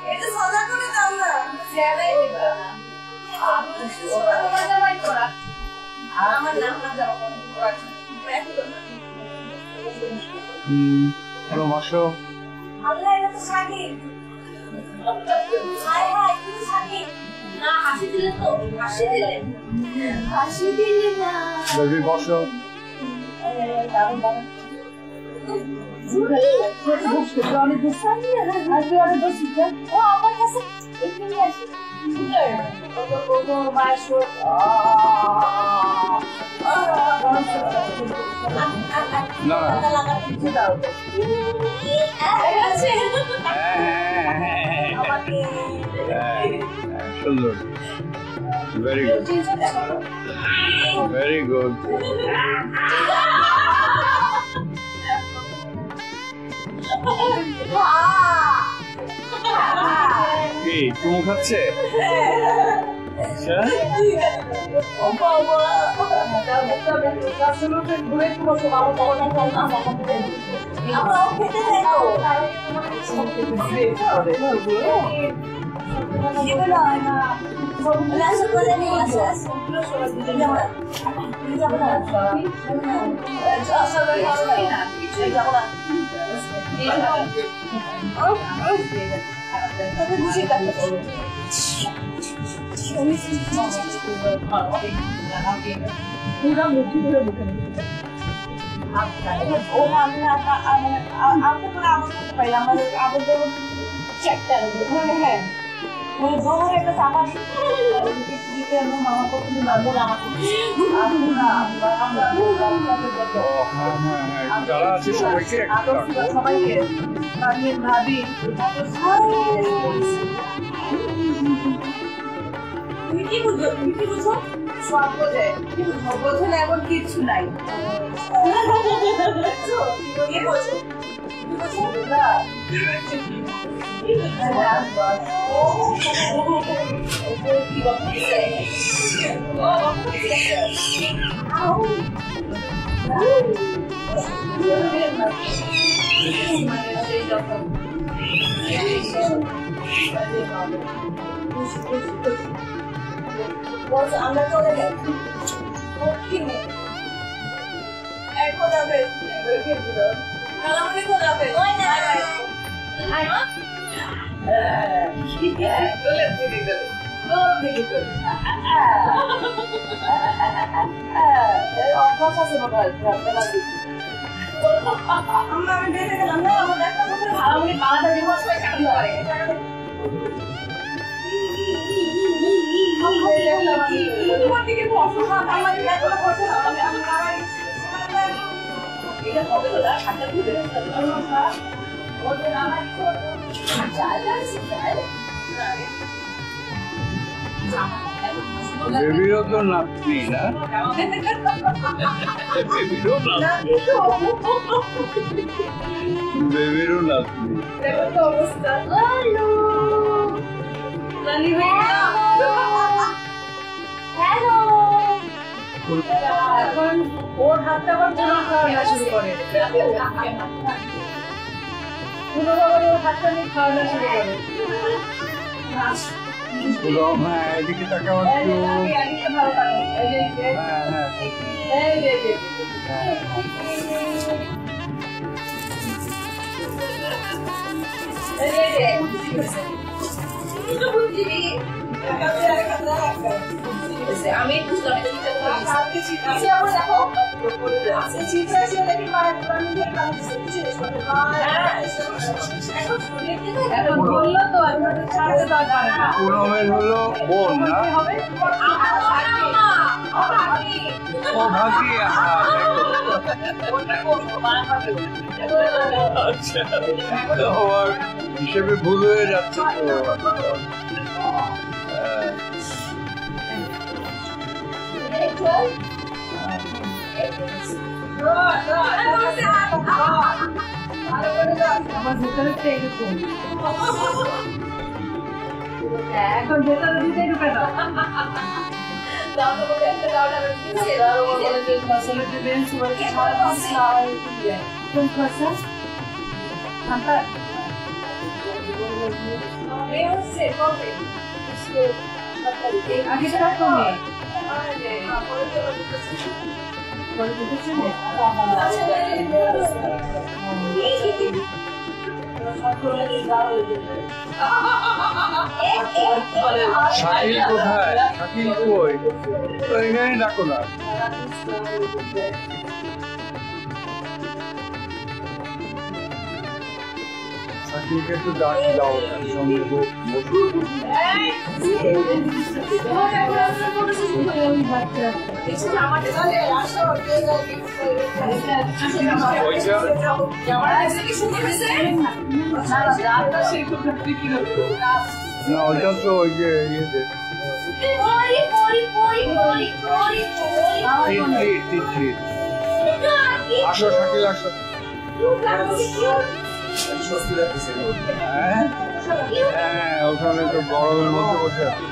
এটা সদা করে দাও না ছেড়াই দিবা আমার নাম না দাও বসো। আল্লাহ এটা তো সাকিব হাই হাই তুমি সাকিব না হাসি দিলে তো হাসি দিলে না বেবি বসো। অনেক ও আমার কাছে এখানে আসে সুন্দর ভেরি গুড ভেরি গুড কি চুমু খাচ্ছে যারা আছে সবাইকে সবাইকে ভাবি তুমি কি বুঝো সব বোঝে কিন্তু বোঝে না এমন কিছু নাই আমরা চলে গেছি যাবে আমি দেখে গেলাম না আমার একটা আমি বাংলাদেশ দিবস চাকরি করে বেবিরও তো নাতনি না বেবিরও নাতনি অবস্থা এখন ওর হাতটা আবার খাওয়ানো শুরু করে ওর হাতটা নিয়ে খাওয়ানো শুরু করে হ্যাঁ এদিকে তাকাও একটু আমি পুনমের হলো বোন না ও ভাবি আচ্ছা আমার হিসেবে ভুল হয়ে যাচ্ছে তো আমার ভেতরে এরকম এখন ভেতরে দিতে ঢুকে দাও কোন মেয়ে হচ্ছে কবে আগে তার কমে শাকিল কোথায়? শাকিল কই? তো এখানে ডাকো না। শাকিলকে একটু ডাক দাও, সঙ্গে না, ওইটা তো ওই যে ইয়েতে আসো শাকিল আসো। হ্যাঁ, ওখানে তো গরমের মধ্যে বসে আছে।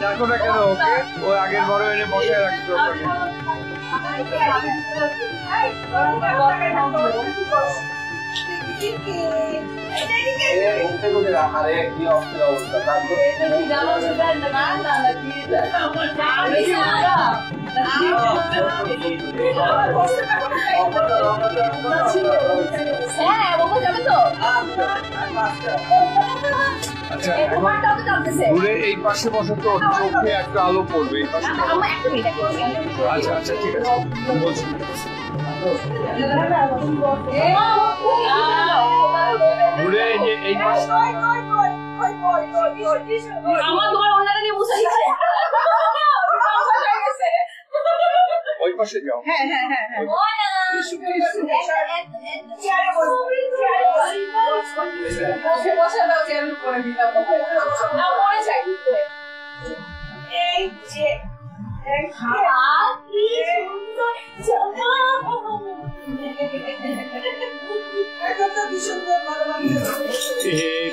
ডাকো না কেন ওকে? ও আগের বড় এনে বসে রাখতো ওখানে। আচ্ছা, ঘুরে এই পাশে বসে তো চোখে একটা আলো পড়বে এই পাশে। আচ্ছা আচ্ছা ঠিক আছে বলছি। ঘুরে এই পাশে আমার তোমার ওনারা নিয়ে বসে আছে ওই পাশে যাও। হ্যাঁ হ্যাঁ হ্যাঁ হ্যাঁ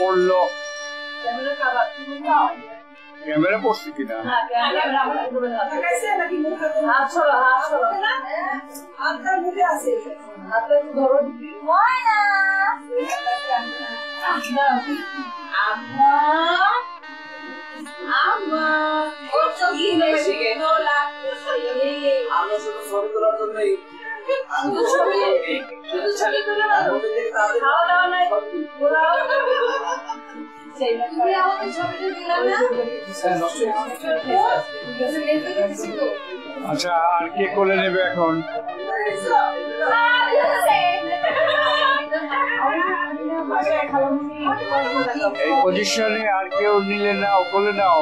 পড়লো ক্যামেরা পড়ছে কিনা? আচ্ছা, আর কে কোলে নেবে এখন? এই পজিশনে আর কেউ নিলে নাও, কোলে নাও।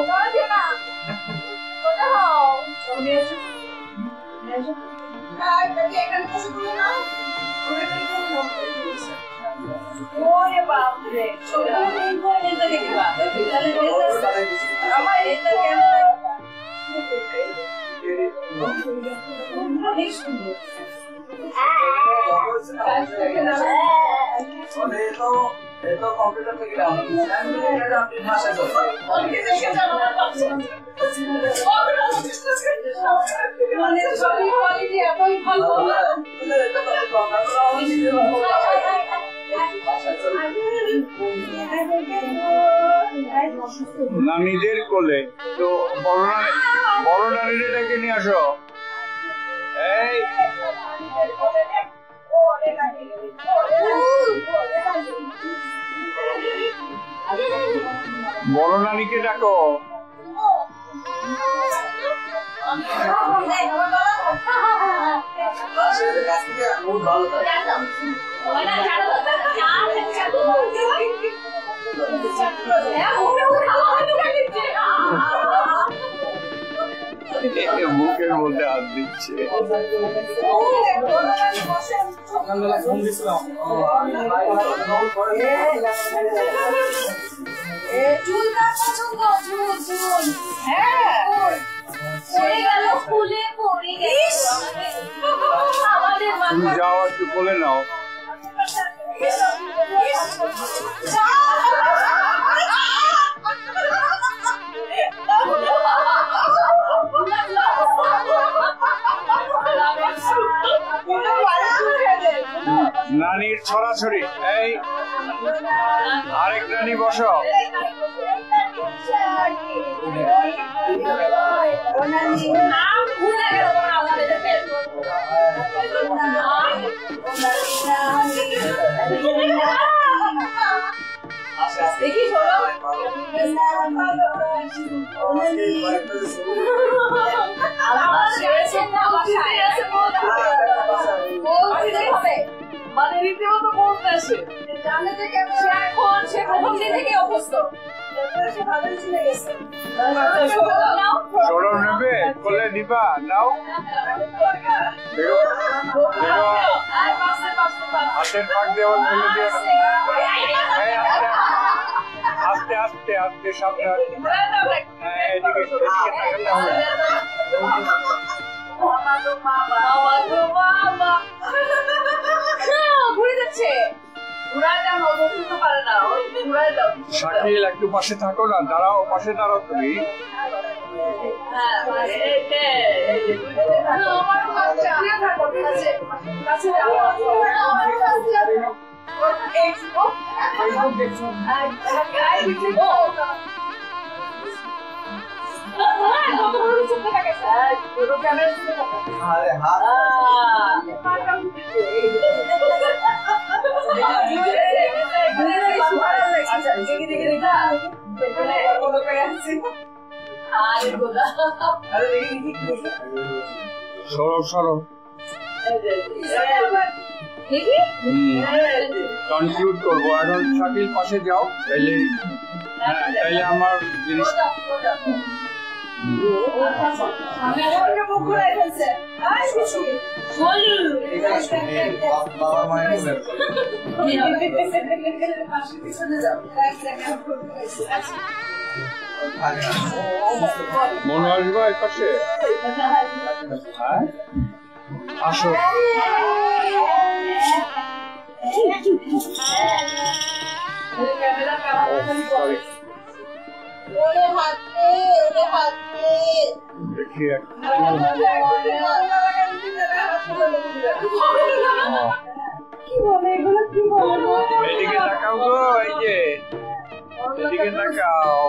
কম্পিউটার থেকে নানীদের কোলে তো বড় নানীদের ডেকে নিয়ে আসো। এই বড় নানীকে ডাকো। মুখের মধ্যে হাত দিচ্ছে। তুমি যাও একটু বলে নাও। ছড়াছড়ি। এই আরেক রানী বসো। দেখি মানে রীতিমতো বলতে আসে এখন সে প্রথম দিন থেকে অভ্যস্ত। সরো নেবে কোলে নিবা নাও। হাতের ফাঁক দিয়ে ফেলে দিও না। আস্তে আস্তে আস্তে সাবধান। এদিকে তাকাতে হবে। শাকিল একটু পাশে থাকো না, দাঁড়াও, পাশে দাঁড়াও তুমি। সরব সরব কনক্লুড করবো এখন। শাকিল পাশে যাও, তাইলে তাইলে আমার জিনিস মনে আসবো এক পাশে। আসো দেখি এদিকে তাকাও গো, এই যে এদিকে তাকাও।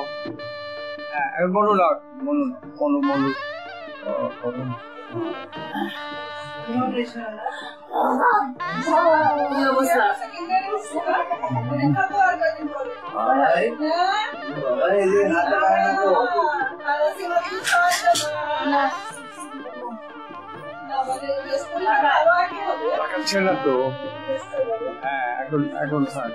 মনু না, মনু মনু মনু তাকাচ্ছে না তো। হ্যাঁ এখন এখন থাক।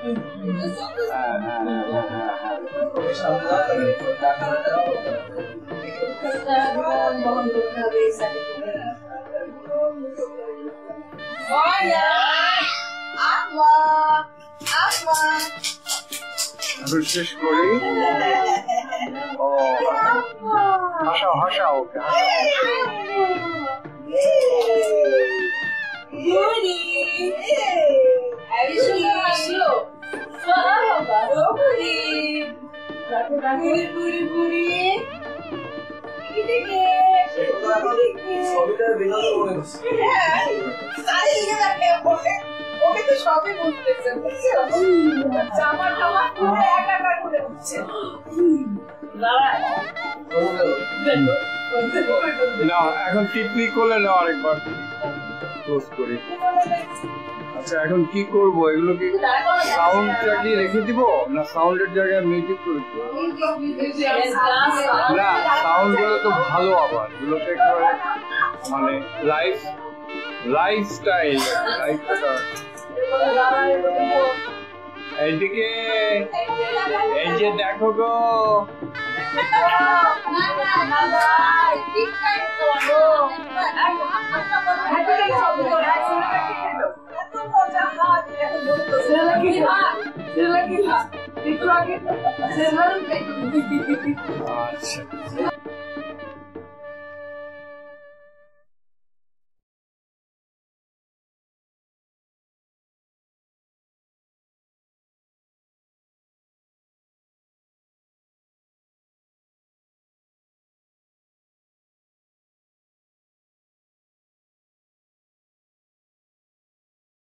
শেষ করি। ও হাসাও হাসাও ওকে ওকে তো সবই বুঝতেছে, জামা টামা খুলে একাকার করে উঠছে। না এখন টিপনি করলে নাও আরেকবার ক্লোজ করি। আচ্ছা এখন কি করবো, এগুলো কি সাউন্ডটা কি রেখে দিব না সাউন্ডের জায়গায় মিউজিক করে দিব? না সাউন্ড গুলো তো ভালো, আবার এগুলোতে মানে লাইফস্টাইল এইদিকে এই যে দেখো গো আচ্ছা